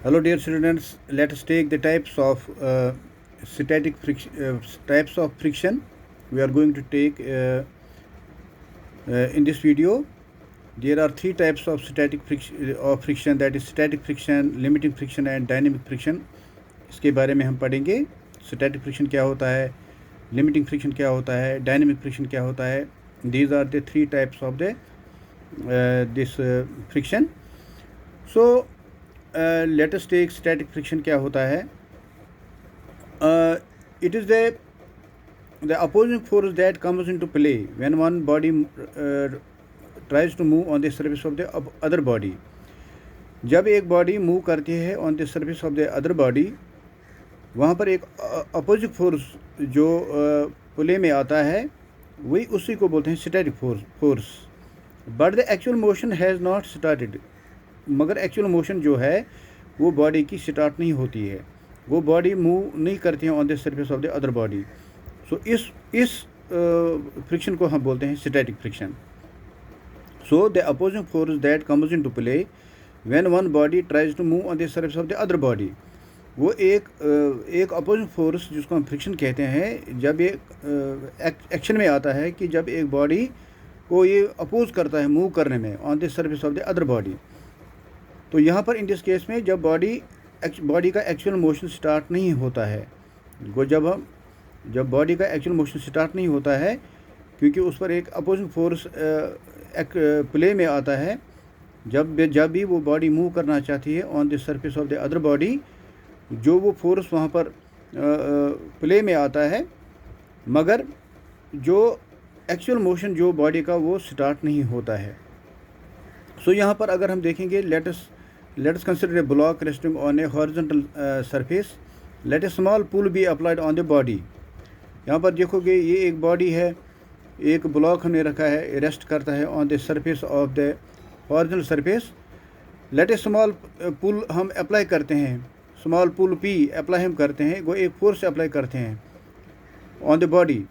Hello, dear students. Let us take the types of static friction. Types of friction. We are going to take in this video. There are three types of static friction. That is static friction, limiting friction, and dynamic friction. इसके बारे में हम पढ़ेंगे. Static friction क्या होता है, limiting friction क्या होता है, dynamic friction क्या होता है. These are the three types of the this friction. So let us take static friction क्या होता है. It is the opposing force that comes into play when one body tries to move on the surface of the other body. जब एक body move करती है on the surface of the other body, वहाँ पर एक opposite force जो play में आता है, वही उसी को बोलते हैं static force. But the actual motion has not started. मगर एक्चुअल मोशन जो है वो बॉडी की स्टार्ट नहीं होती है, वो बॉडी मूव नहीं करती है on the surface of the other body. So इस फ्रिक्शन को हम बोलते हैं static friction. So the opposing force that comes into play when one body tries to move on the surface of the other body. वो एक opposing force जिसको हम friction कहते हैं, जब ये एक्शन में आता है कि जब एक बॉडी को ये अपोज करता है मूव करने में on the surface of the other body. तो यहाँ पर इन दिस केस में जब बॉडी का एक्चुअल मोशन स्टार्ट नहीं होता है, वो जब बॉडी का एक्चुअल मोशन स्टार्ट नहीं होता है, क्योंकि उस पर एक अपोजिंग फोर्स प्ले में आता है. जब भी वो बॉडी मूव करना चाहती है on the surface of the other body, जो वो फोर्स वहाँ पर प्ले में आता है, मगर जो एक्चुअल मोशन जो बॉडी का वो स्टार्ट नहीं होता है. सो यहाँ पर अगर हम देखेंगे, let us consider a block resting on a horizontal surface. Let a small pull be applied on the body. यहाँ पर देखोगे ये एक बॉडी है, एक ब्लॉक हमने रखा है, रेस्ट करता है on the surface of the horizontal surface. Let a small pull हम अप्लाई करते हैं, स्मॉल पुल पी अप्लाई हम करते हैं, वो एक फोर्स अप्लाई करते हैं on the body.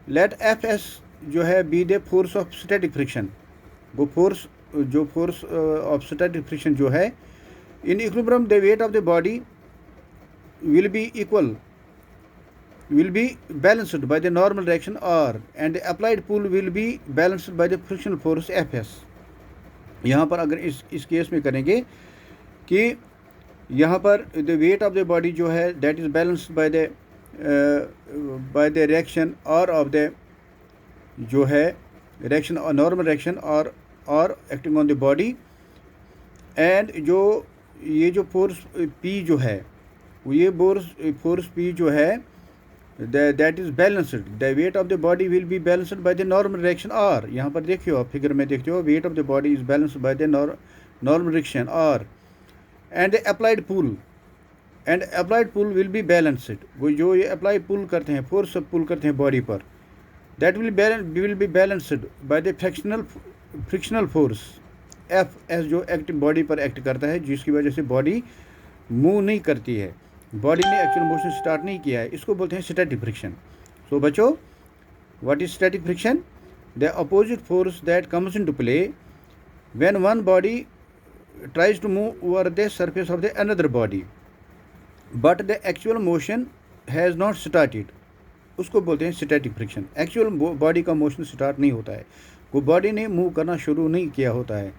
Let F S जो है be the force of static friction. वो फोर्स ऑफ स्टैटिक फ्रिक्शन जो है, in equilibrium the weight of the body will be balanced by the normal direction R and the applied pull will be balanced by the frictional force Fs. यहाँ पर अगर इस case में करेंगे कि यहाँ पर the weight of the body जो है that is balanced by the reaction R of the जो है reaction or normal reaction or acting on the body, and ये जो फोर्स P जो है, ये फोर्स P जो है that is balanced. The weight of the body will be balanced by the normal reaction R. यहाँ पर देखिए आप फिगर में देखते हो, weight of the body is balanced by the normal reaction R and the applied pull will be balanced. वो जो ये apply pull करते हैं, फोर्स पुल करते हैं बॉडी पर, that will be balanced by the frictional force Fs जो act body पर एक्ट करता है, जिसकी वजह से बॉडी मूव नहीं करती है, बॉडी ने एक्चुअल मोशन स्टार्ट नहीं किया है. इसको बोलते हैं स्टैटिक फ्रिक्शन. सो बच्चों, what is static friction? The opposite force that comes into play when one body tries to move over the surface of the another body but the actual motion has not started. उसको बोलते हैं static friction. Actual body का motion start नहीं होता है, वो body ने move करना शुरू नहीं किया होता है.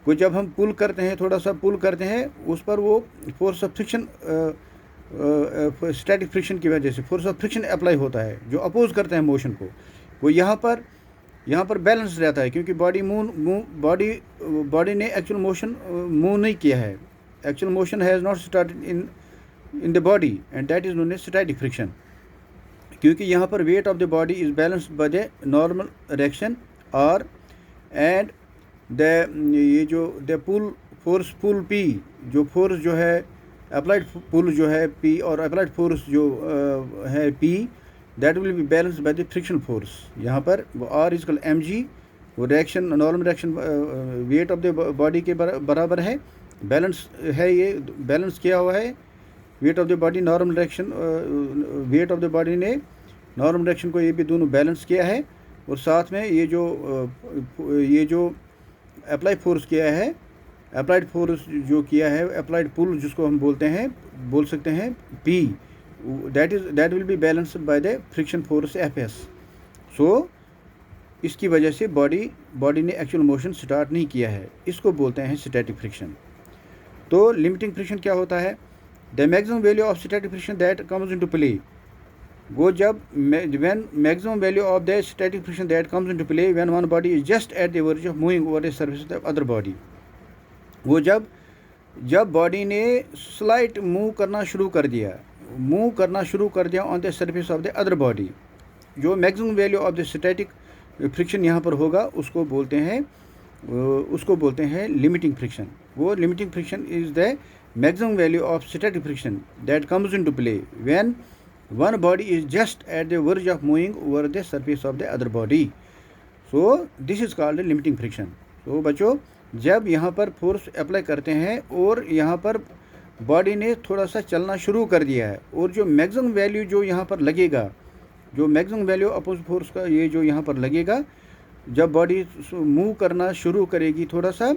को जब हम पुल करते हैं, थोड़ा सा पुल करते हैं, उस पर वो force of friction static friction की वजह से फोर्स ऑफ फ्रिक्शन अप्लाई होता है, जो अपोज करता है मोशन को. वो यहाँ पर बैलेंस रहता है, क्योंकि बॉडी ने एक्चुअल मोशन मूव नहीं किया है. Actual motion has not started in the body and that is known as static friction. क्योंकि यहाँ पर weight of the body is balanced by the normal reaction R and ये जो द पुल पी, जो फोर्स जो है अप्लाइड पुल जो है P और अप्लाइड फोर्स जो है P, that will be balance by the friction force. यहाँ पर वो R इज mg, वो reaction normal reaction wait of the body के बराबर है. बैलेंस है, ये बैलेंस किया हुआ है wait of the body, normal reaction wait of the body ने नॉर्मल रिएक्शन को ये भी दोनों बैलेंस किया है. और साथ में ये जो अप्लाई फोर्स किया है अप्लाइड फोर्स जो किया है, अप्लाइड पुल जिसको हम बोल सकते हैं P, that will be balanced by the friction force Fs. सो इसकी वजह से बॉडी ने एक्चुअल मोशन स्टार्ट नहीं किया है, इसको बोलते हैं स्टैटिक फ्रिक्शन। तो लिमिटिंग फ्रिक्शन क्या होता है? The maximum value of static friction that comes into play, वो जब when maximum value of the static friction that comes into play when one body is just at the verge of moving over the surface of the other body, वो जब body ने slight move करना शुरू कर दिया on the surface of the other body, जो maximum value of the static friction यहाँ पर होगा उसको बोलते हैं लिमिटिंग फ्रिक्शन। वो limiting friction is the maximum value of static friction that comes into play when one body is just at the verge of moving over the surface of the other body. So this is called limiting friction. तो बच्चों, जब यहाँ पर force apply करते हैं और यहाँ पर बॉडी ने थोड़ा सा चलना शुरू कर दिया है, और जो मैक्सिमम वैल्यू जो यहाँ पर लगेगा, जो मैक्सिमम वैल्यू अपोजिट फोर्स का ये जो यहाँ पर लगेगा, जब बॉडी मूव करना शुरू करेगी थोड़ा सा,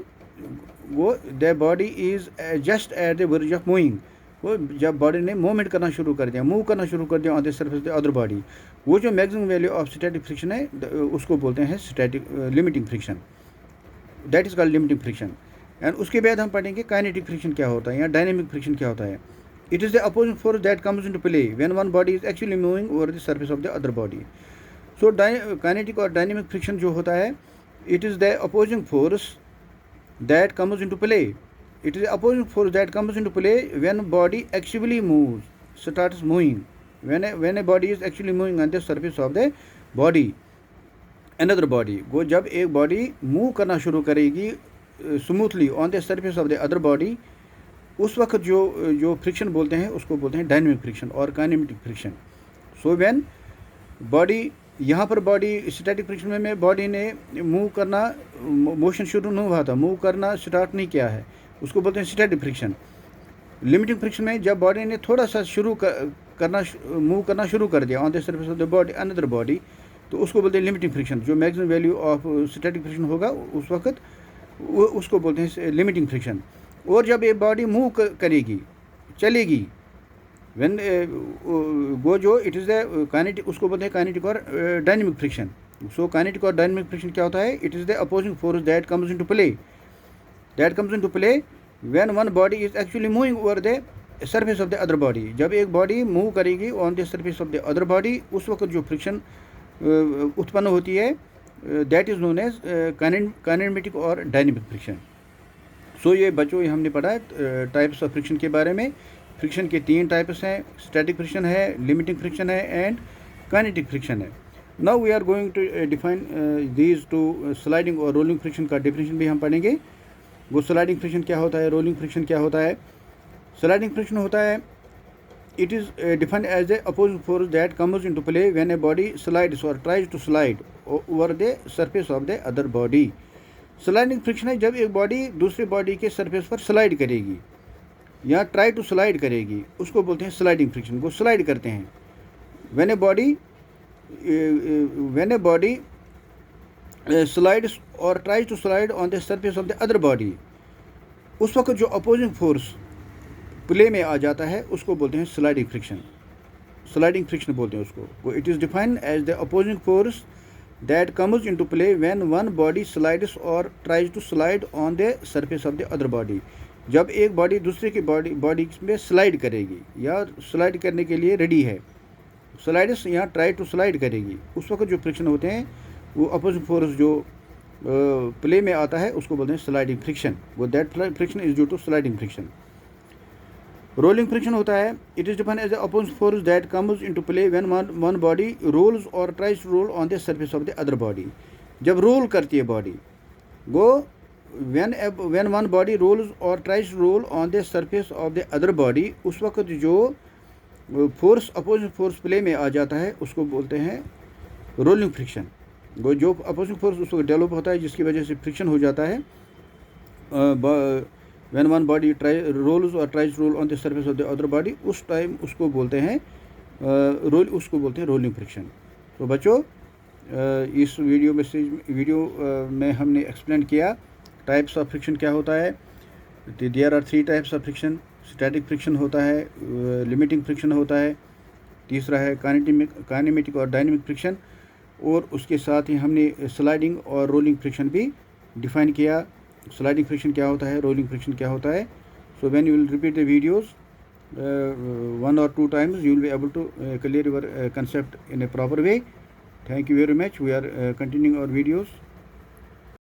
वो the body is just at the verge of moving, वो जब बॉडी ने मूवमेंट करना शुरू कर दिया, मूव करना शुरू कर दिया on the surface the other body, वो जो maximum value of static friction है उसको बोलते हैं limiting friction. That is called limiting friction. And उसके बाद हम पढ़ेंगे काइनेटिक फ्रिक्शन क्या होता है या डायनेमिक फ्रिक्शन क्या होता है। It is the opposing force that comes into play when one body is actually moving over the surface of the other body. So kinetic और डायनेमिक फ्रिक्शन जो होता है, it is the opposing force that comes into play, it is the opposing force that comes into play when body actually moves, starts moving, when a body is actually moving on the surface of the body another body. वो जब एक body move करना शुरू करेगी smoothly on the surface of the other body, उस वक्त जो friction बोलते हैं उसको बोलते हैं डायनेमिक फ्रिक्शन और kinematic friction. So when body, यहाँ पर बॉडी स्टैटिक फ्रिक्शन में बॉडी ने मूव करना, मोशन शुरू नहीं हुआ था, मूव करना स्टार्ट नहीं किया है, उसको बोलते हैं स्टैटिक फ्रिक्शन। लिमिटिंग फ्रिक्शन में जब बॉडी ने थोड़ा सा मूव करना शुरू कर दिया on the surface of the body another body, तो उसको बोलते हैं लिमिटिंग फ्रिक्शन। जो maximum value of static friction होगा उस वक्त उसको बोलते हैं लिमिटिंग फ्रिक्शन। और जब ये बॉडी मूव करेगी, चलेगी, व्हेन वो जो इट इज़ द काइनेटिक, उसको बोलते हैं काइनेटिक और डायनेमिक फ्रिक्शन। सो काइनेटिक और डायनेमिक फ्रिक्शन क्या होता है? It is the opposing force that comes into play when one body is actually moving over the surface of the other body. जब एक बॉडी मूव करेगी on the surface of the other body, उस वक्त जो friction उत्पन्न होती है, that is known as kinematic और डायनेमिक फ्रिक्शन। सो ये बच्चों, ये हमने पढ़ा टाइप्स ऑफ फ्रिक्शन के बारे में। फ्रिक्शन के 3 टाइप्स हैं, स्टैटिक फ्रिक्शन है, लिमिटिंग फ्रिक्शन है एंड काइनेटिक फ्रिक्शन है। Now we are going to define these two. Sliding और रोलिंग फ्रिक्शन का डिफिनेशन भी हम पढ़ेंगे। वो स्लाइडिंग फ्रिक्शन क्या होता है, रोलिंग फ्रिक्शन क्या होता है। स्लाइडिंग फ्रिक्शन होता है, it is defined as the opposing force that comes into play when a body slides or tries to slide over the surface of the other body. Sliding friction है जब एक body दूसरी body के surface पर slide करेगी या try to slide करेगी, उसको बोलते हैं स्लाइडिंग फ्रिक्शन। वो स्लाइड करते हैं when a body slides or tries to slide on the surface of the other body, उस वक्त जो अपोजिंग फोर्स प्ले में आ जाता है उसको बोलते हैं स्लाइडिंग फ्रिक्शन। स्लाइडिंग फ्रिक्शन बोलते हैं उसको। वो it is defined as the opposing force that comes into play when one body slides और tries to slide on the surface of the other body. जब एक बॉडी दूसरे की बॉडी में स्लाइड करेगी या स्लाइड करने के लिए रेडी है, स्लाइड्स या ट्राई टू स्लाइड करेगी, उस वक्त जो फ्रिक्शन होते हैं वो अपोजिंग फोर्स जो प्ले में आता है उसको बोलते हैं स्लाइडिंग फ्रिक्शन। वो that friction is due to sliding friction. Rolling friction होता है, it is defined as a opposing force that comes into play when one body rolls और tries to roll on the surface of the other body. जब roll करती है body, वो when one body rolls और tries to roll on the surface of the other body, उस वक्त जो force opposing force play में आ जाता है उसको बोलते हैं रोलिंग फ्रिक्शन। वो जो अपोजिंग फोर्स उसको डेवलप होता है जिसकी वजह से फ्रिक्शन हो जाता है, when one body rolls or tries to roll on the surface of the other body, उस टाइम उसको बोलते हैं रोलिंग फ्रिक्शन। तो बच्चों, इस वीडियो में हमने एक्सप्लेन किया टाइप्स ऑफ फ्रिक्शन क्या होता है, there are 3 types of friction. Static friction होता है, लिमिटिंग फ्रिक्शन होता है, तीसरा है काइनेमेटिक और डायनेमिक फ्रिक्शन, और उसके साथ ही हमने स्लाइडिंग और रोलिंग फ्रिक्शन भी डिफाइन किया। स्लाइडिंग फ्रिक्शन क्या होता है, रोलिंग फ्रिक्शन क्या होता है। So when you will repeat the videos 1 or 2 times, you will be able to clear your concept in a proper way. Thank you very much. We are continuing our videos.